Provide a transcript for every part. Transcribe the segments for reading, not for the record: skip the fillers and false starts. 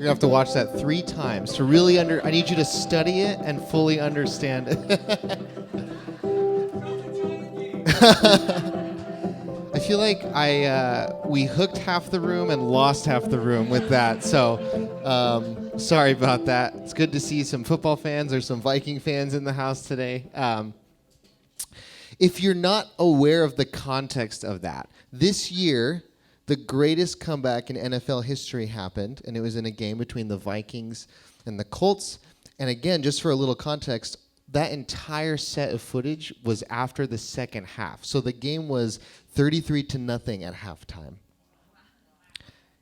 You're gonna have to watch that 3 times to really I need you to study it and fully understand it. I feel like we hooked half the room and lost half the room with that. So sorry about that. It's good to see some football fans or some Viking fans in the house today. If you're not aware of the context of that, this year, the greatest comeback in NFL history happened, and it was in a game between the Vikings and the Colts. And again, just for a little context, that entire set of footage was after the second half. So the game was 33-0 at halftime.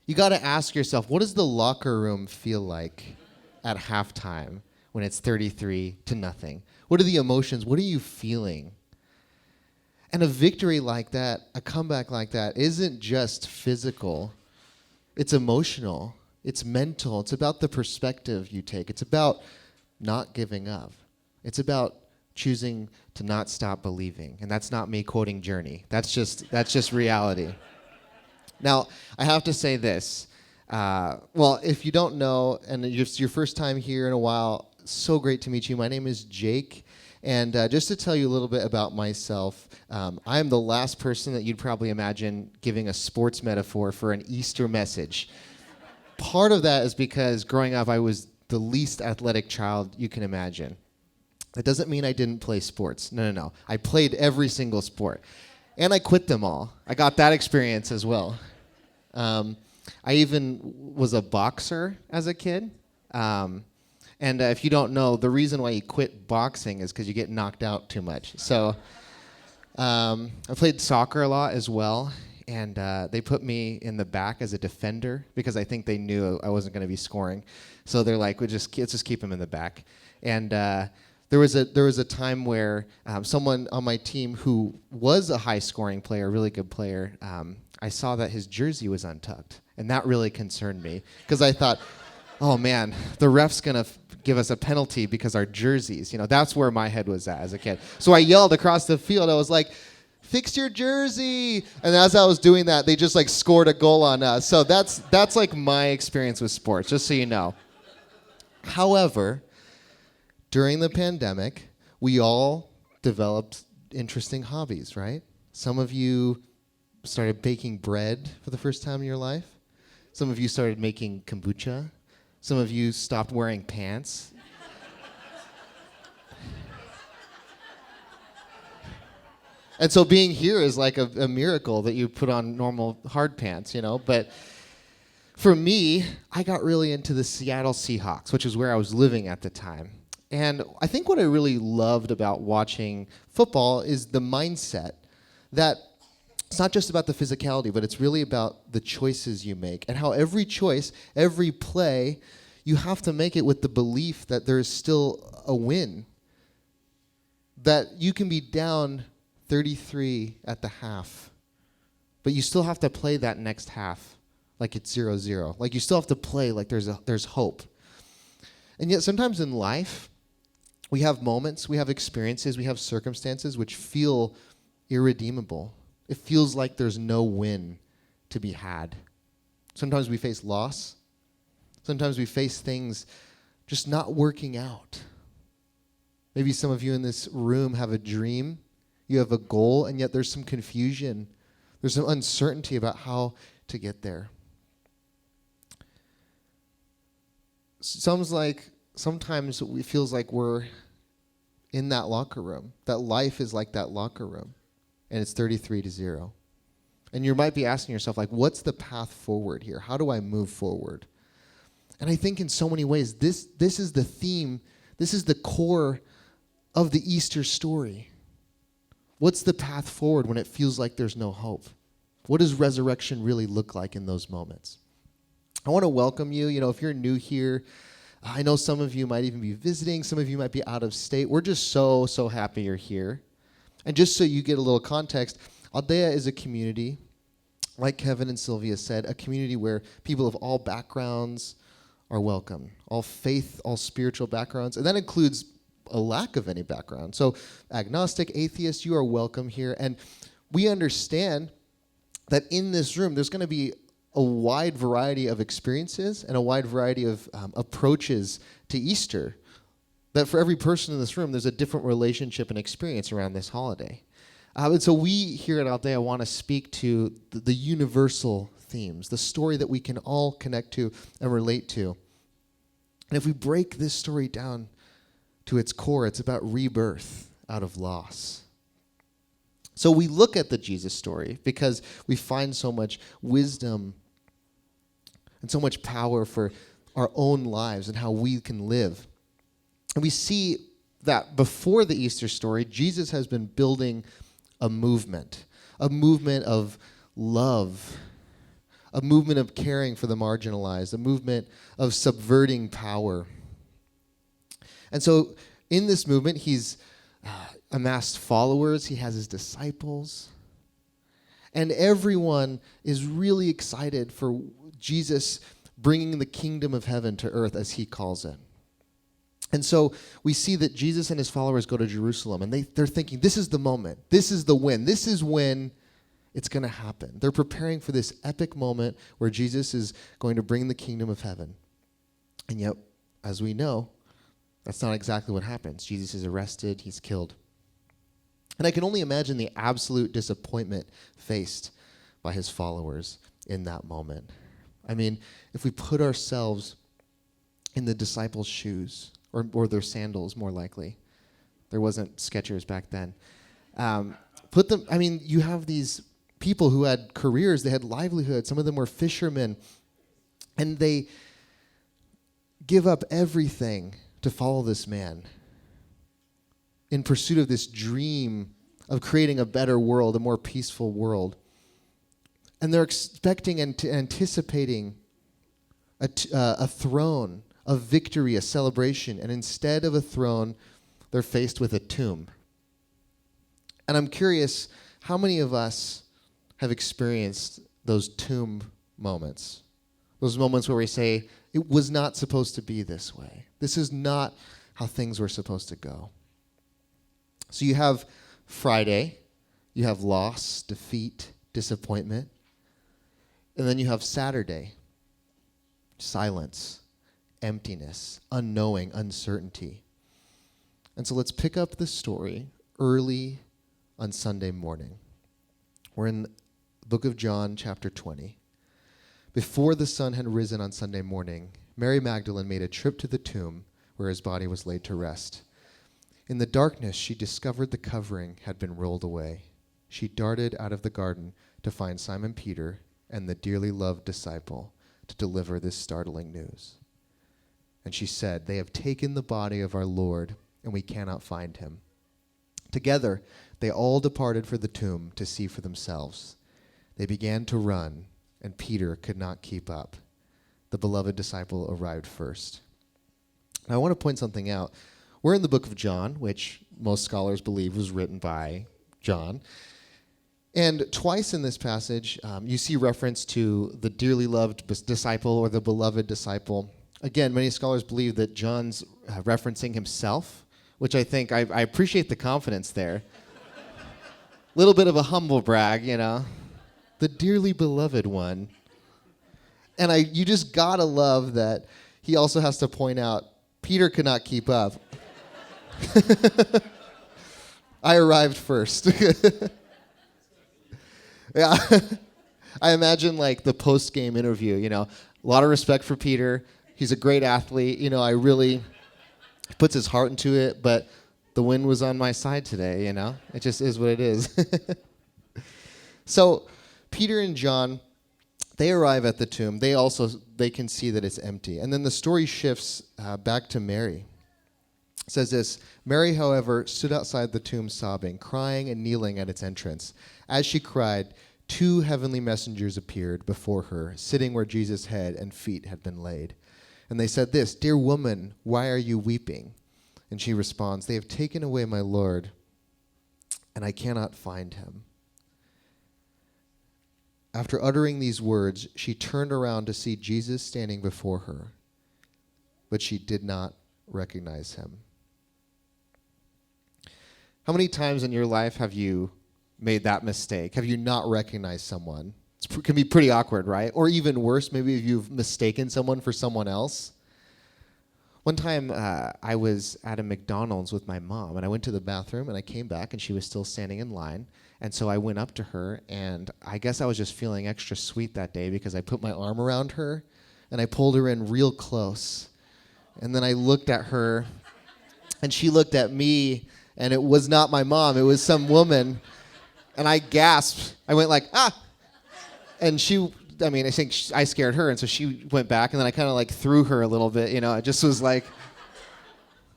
You got to ask yourself, what does the locker room feel like at halftime when it's 33-0? What are the emotions? What are you feeling? And a victory like that, a comeback like that, isn't just physical. It's emotional. It's mental. It's about the perspective you take. It's about not giving up. It's about choosing to not stop believing. And that's not me quoting Journey. That's just reality. Now, I have to say this. Well, if you don't know, and it's your first time here in a while, so great to meet you. My name is Jake. And just to tell you a little bit about myself, I am the last person that you'd probably imagine giving a sports metaphor for an Easter message. Part of that is because growing up, I was the least athletic child you can imagine. That doesn't mean I didn't play sports. No. I played every single sport. And I quit them all. I got that experience as well. I even was a boxer as a kid. And if you don't know, the reason why you quit boxing is because you get knocked out too much. So I played soccer a lot as well. And they put me in the back as a defender because I think they knew I wasn't going to be scoring. So they're like, let's just keep him in the back. And there was a time where someone on my team who was a high-scoring player, a really good player, I saw that his jersey was untucked. And that really concerned me because I thought, oh, man, the ref's going to give us a penalty because our jerseys. That's where my head was at as a kid. So I yelled across the field. I was like, fix your jersey. And as I was doing that, they just scored a goal on us. So that's my experience with sports, just so you know. However, during the pandemic, we all developed interesting hobbies, right? Some of you started baking bread for the first time in your life. Some of you started making kombucha. Some of you stopped wearing pants. And so being here is like a miracle that you put on normal hard pants, But for me, I got really into the Seattle Seahawks, which is where I was living at the time. And I think what I really loved about watching football is the mindset that it's not just about the physicality, but it's really about the choices you make and how every choice, every play, you have to make it with the belief that there is still a win. That you can be down 33 at the half, but you still have to play that next half like it's 0-0. Like you still have to play like there's hope. And yet sometimes in life, we have moments, we have experiences, we have circumstances which feel irredeemable. It feels like there's no win to be had. Sometimes we face loss. Sometimes we face things just not working out. Maybe some of you in this room have a dream. You have a goal, and yet there's some confusion. There's some uncertainty about how to get there. Sometimes it feels like we're in that locker room, that life is like that locker room, and it's 33-0. And you might be asking yourself, what's the path forward here? How do I move forward? And I think in so many ways, this is the theme, this is the core of the Easter story. What's the path forward when it feels like there's no hope? What does resurrection really look like in those moments? I want to welcome you. If you're new here, I know some of you might even be visiting. Some of you might be out of state. We're just so happy you're here. And just so you get a little context, Aldea is a community, like Kevin and Sylvia said, a community where people of all backgrounds are welcome, all faith, all spiritual backgrounds, and that includes a lack of any background. So agnostic, atheist, you are welcome here. And we understand that in this room, there's going to be a wide variety of experiences and a wide variety of approaches to Easter. That for every person in this room, there's a different relationship and experience around this holiday. And so we here at Aldea want to speak to the universal themes, the story that we can all connect to and relate to. And if we break this story down to its core, it's about rebirth out of loss. So we look at the Jesus story because we find so much wisdom and so much power for our own lives and how we can live. And we see that before the Easter story, Jesus has been building a movement of love, a movement of caring for the marginalized, a movement of subverting power. And so in this movement, he's amassed followers, he has his disciples, and everyone is really excited for Jesus bringing the kingdom of heaven to earth, as he calls it. And so we see that Jesus and his followers go to Jerusalem, and they're thinking, this is the moment, this is the win, this is when it's going to happen. They're preparing for this epic moment where Jesus is going to bring the kingdom of heaven. And yet, as we know, that's not exactly what happens. Jesus is arrested, he's killed. And I can only imagine the absolute disappointment faced by his followers in that moment. I mean, if we put ourselves in the disciples' shoes, or their sandals, more likely. There wasn't Skechers back then. You have these people who had careers, they had livelihoods, some of them were fishermen, and they give up everything to follow this man in pursuit of this dream of creating a better world, a more peaceful world. And they're expecting and anticipating a throne, a victory, a celebration, and instead of a throne, they're faced with a tomb. And I'm curious, how many of us have experienced those tomb moments? Those moments where we say, it was not supposed to be this way. This is not how things were supposed to go. So you have Friday, you have loss, defeat, disappointment, and then you have Saturday, silence, emptiness, unknowing, uncertainty. And so let's pick up the story early on Sunday morning. We're in the book of John, chapter 20. Before the sun had risen on Sunday morning, Mary Magdalene made a trip to the tomb where his body was laid to rest. In the darkness, she discovered the covering had been rolled away. She darted out of the garden to find Simon Peter and the dearly loved disciple to deliver this startling news. And she said, "They have taken the body of our Lord, and we cannot find him." Together, they all departed for the tomb to see for themselves. They began to run, and Peter could not keep up. The beloved disciple arrived first. Now, I want to point something out. We're in the book of John, which most scholars believe was written by John. And twice in this passage, you see reference to the dearly loved disciple or the beloved disciple. Again, many scholars believe that John's referencing himself, which I think I appreciate the confidence there. Little bit of a humble brag, you know. The dearly beloved one. And you just gotta love that he also has to point out, Peter could not keep up. I arrived first. Yeah. I imagine like the post-game interview, you know, a lot of respect for Peter. He's a great athlete. You know, he puts his heart into it, but the wind was on my side today, you know. It just is what it is. So Peter and John, they arrive at the tomb. They can see that it's empty. And then the story shifts back to Mary. It says this, Mary, however, stood outside the tomb sobbing, crying and kneeling at its entrance. As she cried, 2 heavenly messengers appeared before her, sitting where Jesus' head and feet had been laid. And they said this, "Dear woman, why are you weeping?" And she responds, "They have taken away my Lord, and I cannot find him." After uttering these words, she turned around to see Jesus standing before her, but she did not recognize him. How many times in your life have you made that mistake? Have you not recognized someone Can be pretty awkward, right? Or even worse, maybe if you've mistaken someone for someone else. One time, I was at a McDonald's with my mom, and I went to the bathroom, and I came back, and she was still standing in line. And so I went up to her, and I guess I was just feeling extra sweet that day because I put my arm around her, and I pulled her in real close. And then I looked at her, and she looked at me, and it was not my mom. It was some woman. And I gasped. I went like, ah! And I think I scared her, and so she went back, and then I kind of like threw her a little bit, It just was like,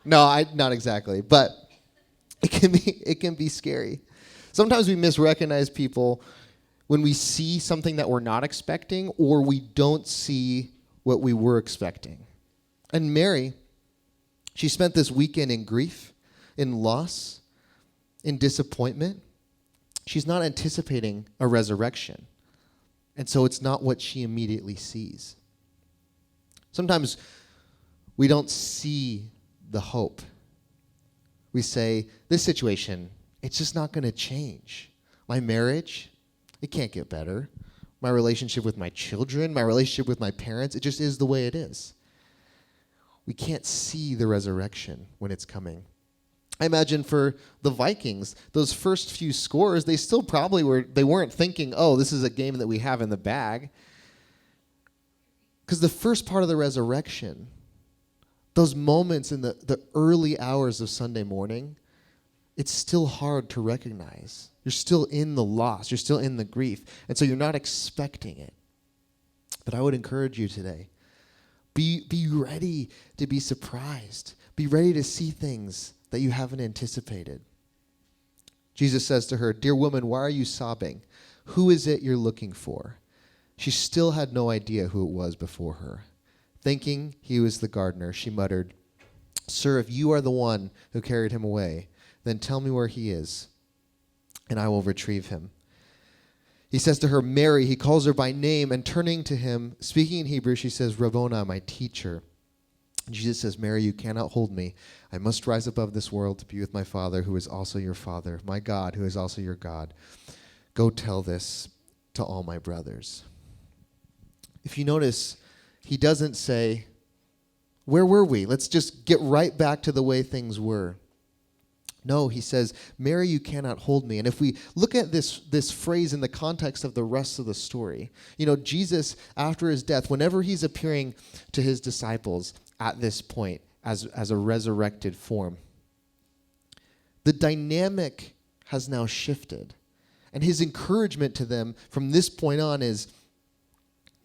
no, not exactly, but it can be scary. Sometimes we misrecognize people when we see something that we're not expecting, or we don't see what we were expecting. And Mary, she spent this weekend in grief, in loss, in disappointment. She's not anticipating a resurrection. And so it's not what she immediately sees. Sometimes we don't see the hope. We say, this situation, it's just not going to change. My marriage, it can't get better. My relationship with my children, my relationship with my parents, it just is the way it is. We can't see the resurrection when it's coming. I imagine for the Vikings, those first few scores, they still probably weren't thinking, oh, this is a game that we have in the bag. Because the first part of the resurrection, those moments in the early hours of Sunday morning, it's still hard to recognize. You're still in the loss. You're still in the grief. And so you're not expecting it. But I would encourage you today, be ready to be surprised. Be ready to see things that you haven't anticipated. Jesus says to her, "Dear woman, why are you sobbing? Who is it you're looking for?" She still had no idea who it was before her. Thinking he was the gardener, she muttered, "Sir, if you are the one who carried him away, then tell me where he is, and I will retrieve him." He says to her, "Mary." He calls her by name, and turning to him, speaking in Hebrew, she says, "Rabboni, my teacher." Jesus says, "Mary, you cannot hold me. I must rise above this world to be with my Father, who is also your Father, my God, who is also your God. Go tell this to all my brothers." If you notice, he doesn't say, "Where were we? Let's just get right back to the way things were." No, he says, "Mary, you cannot hold me." And if we look at this phrase in the context of the rest of the story, Jesus, after his death, whenever he's appearing to his disciples at this point as a resurrected form, the dynamic has now shifted. And his encouragement to them from this point on is,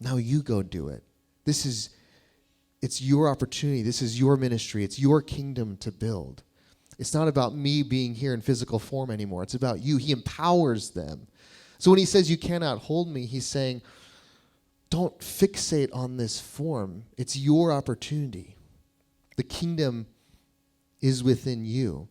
now you go do it. It's your opportunity. This is your ministry. It's your kingdom to build. It's not about me being here in physical form anymore. It's about you. He empowers them. So when he says you cannot hold me, he's saying, don't fixate on this form. It's your opportunity. The kingdom is within you.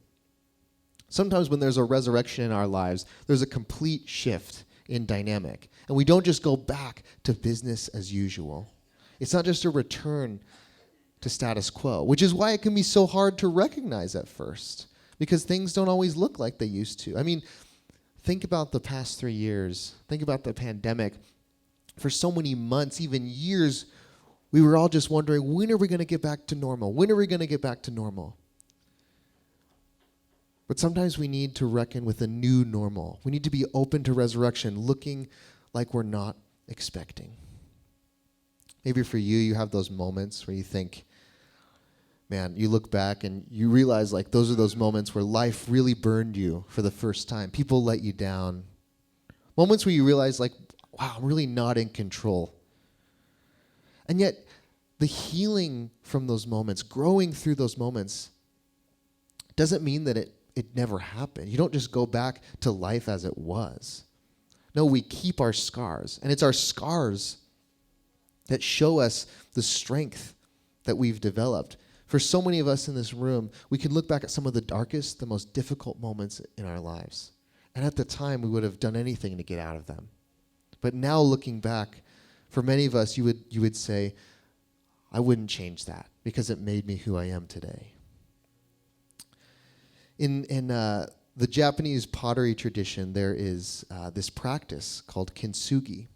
Sometimes when there's a resurrection in our lives, there's a complete shift in dynamic. And we don't just go back to business as usual. It's not just a return to status quo, which is why it can be so hard to recognize at first, because things don't always look like they used to. I mean, think about the past 3 years. Think about the pandemic. For so many months, even years, we were all just wondering, when are we going to get back to normal? When are we going to get back to normal? But sometimes we need to reckon with a new normal. We need to be open to resurrection, looking like we're not expecting. Maybe for you, you have those moments where you think, man, you look back and you realize like those are those moments where life really burned you for the first time. People let you down. Moments where you realize like, wow, I'm really not in control. And yet, the healing from those moments, growing through those moments, doesn't mean that it never happened. You don't just go back to life as it was. No, we keep our scars. And it's our scars that show us the strength that we've developed. For so many of us in this room, we can look back at some of the darkest, the most difficult moments in our lives. And at the time, we would have done anything to get out of them. But now looking back, for many of us, you would say, I wouldn't change that because it made me who I am today. In the Japanese pottery tradition, there is this practice called kintsugi.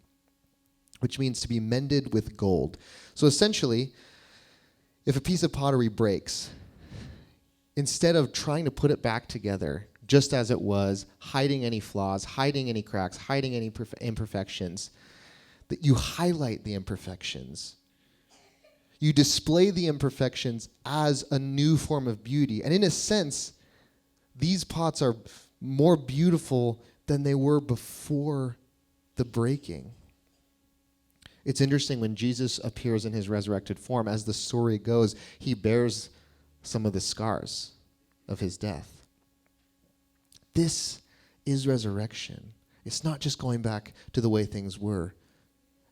which means to be mended with gold. So essentially, if a piece of pottery breaks, instead of trying to put it back together just as it was, hiding any flaws, hiding any cracks, hiding any imperfections, that you highlight the imperfections. You display the imperfections as a new form of beauty. And in a sense, these pots are more beautiful than they were before the breaking. It's interesting when Jesus appears in his resurrected form, as the story goes, he bears some of the scars of his death. This is resurrection. It's not just going back to the way things were.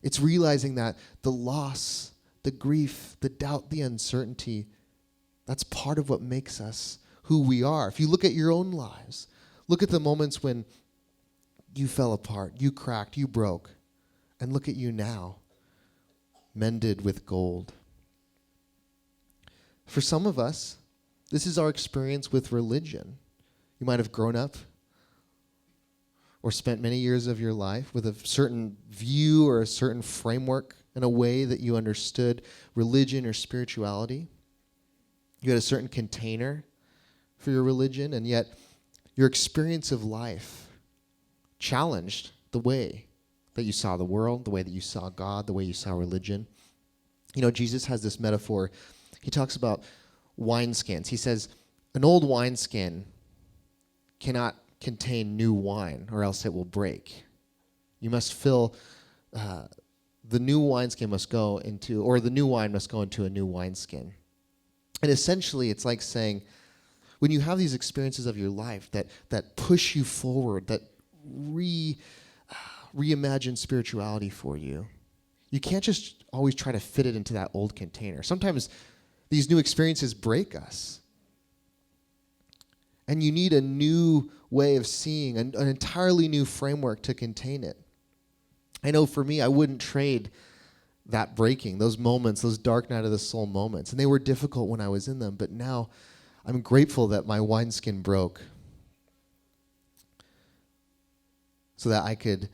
It's realizing that the loss, the grief, the doubt, the uncertainty, that's part of what makes us who we are. If you look at your own lives, look at the moments when you fell apart, you cracked, you broke, and look at you now, mended with gold. For some of us, this is our experience with religion. You might have grown up or spent many years of your life with a certain view or a certain framework in a way that you understood religion or spirituality. You had a certain container for your religion, and yet your experience of life challenged the way that you saw the world, the way that you saw God, the way you saw religion. You know, Jesus has this metaphor. He talks about wineskins. He says, an old wineskin cannot contain new wine, or else it will break. You must fill, the new wineskin must go into, or the new wine must go into a new wineskin. And essentially, it's like saying, when you have these experiences of your life that push you forward, that reimagine spirituality for you, you can't just always try to fit it into that old container. Sometimes these new experiences break us. And you need a new way of seeing, an entirely new framework to contain it. I know for me, I wouldn't trade that breaking, those moments, those dark night of the soul moments. And they were difficult when I was in them, but now I'm grateful that my wineskin broke so that I could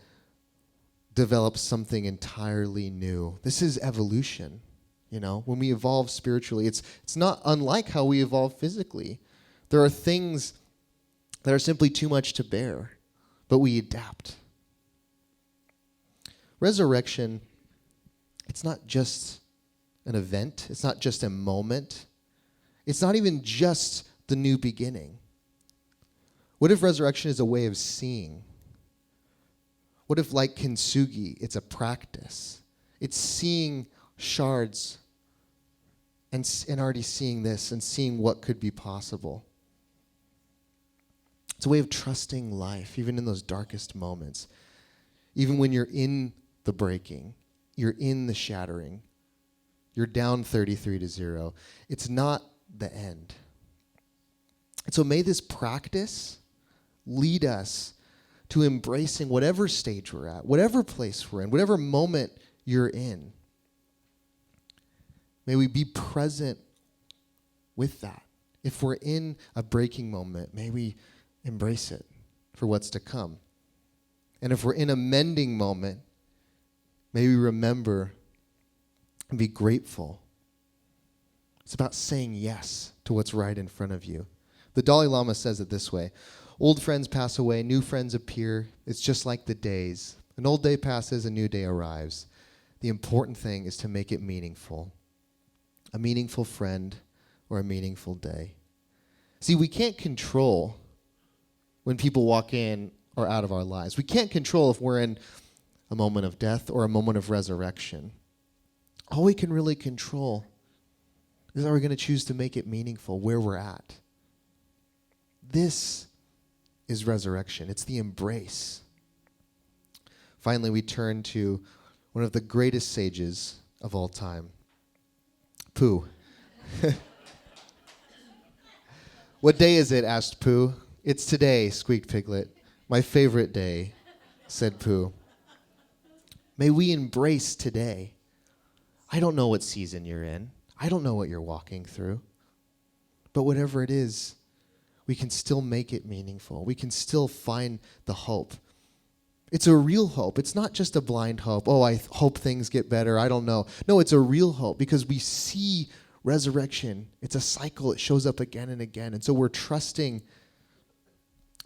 develop something entirely new. This is evolution, you know. When we evolve spiritually, it's not unlike how we evolve physically. There are things that are simply too much to bear, but we adapt. Resurrection, it's not just an event. It's not just a moment. It's not even just the new beginning. What if resurrection is a way of seeing? What if, like kintsugi, it's a practice? It's seeing shards and already seeing this and seeing what could be possible. It's a way of trusting life, even in those darkest moments. Even when you're in the breaking, you're in the shattering, you're down 33-0. It's not the end. And so may this practice lead us to embracing whatever stage we're at, whatever place we're in, whatever moment you're in. May we be present with that. If we're in a breaking moment, may we embrace it for what's to come. And if we're in a mending moment, may we remember and be grateful. It's about saying yes to what's right in front of you. The Dalai Lama says it this way: old friends pass away, new friends appear. It's just like the days. An old day passes, a new day arrives. The important thing is to make it meaningful. A meaningful friend or a meaningful day. See, we can't control when people walk in or out of our lives. We can't control if we're in a moment of death or a moment of resurrection. All we can really control is are we going to choose to make it meaningful where we're at. This is resurrection. It's the embrace. Finally, we turn to one of the greatest sages of all time, Pooh. What day is it? Asked Pooh. It's today, squeaked Piglet. My favorite day, said Pooh. May we embrace today. I don't know what season you're in. I don't know what you're walking through. But whatever it is, we can still make it meaningful. We can still find the hope It's a real hope. It's not just a blind hope. Oh, I hope things get better. I don't know. No, it's a real hope because we see resurrection. It's a cycle. It shows up again and again. And so we're trusting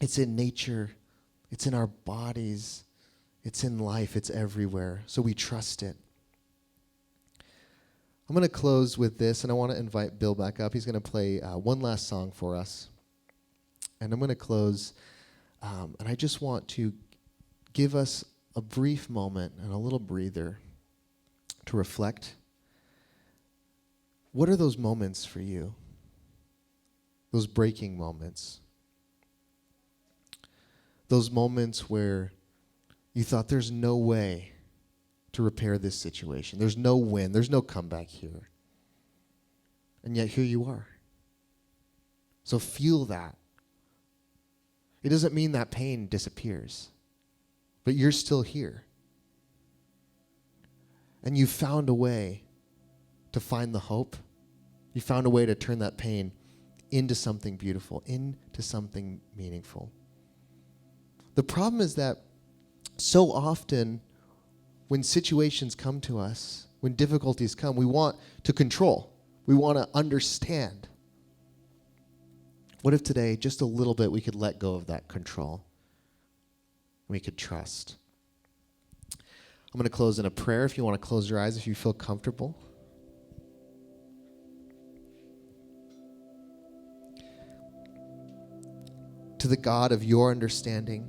it's in nature. It's in our bodies. It's in life. It's everywhere. So we trust it. I'm going to close with this, and I want to invite Bill back up. He's going to play one last song for us. And I'm going to close, and I just want to give us a brief moment and a little breather to reflect. What are those moments for you? Those breaking moments. Those moments where you thought there's no way to repair this situation. There's no win. There's no comeback here. And yet here you are. So feel that. It doesn't mean that pain disappears, but you're still here. And you found a way to find the hope. You found a way to turn that pain into something beautiful, into something meaningful. The problem is that so often when situations come to us, when difficulties come, we want to control. We want to understand. What if today, just a little bit, we could let go of that control? We could trust. I'm going to close in a prayer. If you want to close your eyes, if you feel comfortable. To the God of your understanding,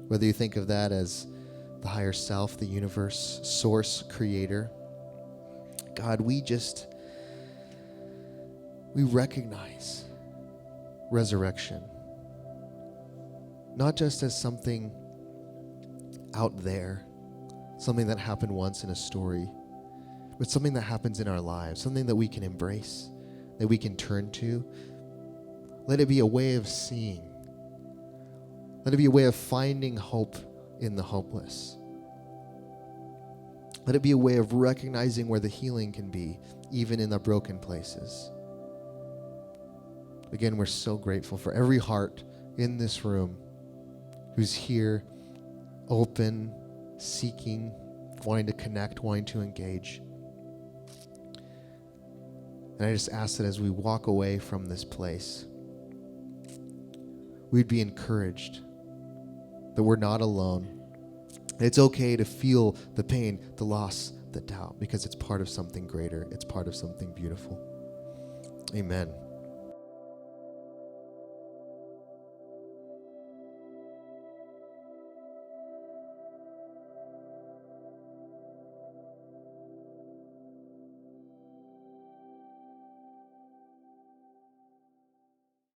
whether you think of that as the higher self, the universe, source, creator, God, we recognize resurrection, not just as something out there, something that happened once in a story, but something that happens in our lives, something that we can embrace, that we can turn to. Let it be a way of seeing. Let it be a way of finding hope in the hopeless. Let it be a way of recognizing where the healing can be, even in the broken places. Again, we're so grateful for every heart in this room who's here, open, seeking, wanting to connect, wanting to engage. And I just ask that as we walk away from this place, we'd be encouraged that we're not alone. It's okay to feel the pain, the loss, the doubt, because it's part of something greater. It's part of something beautiful. Amen.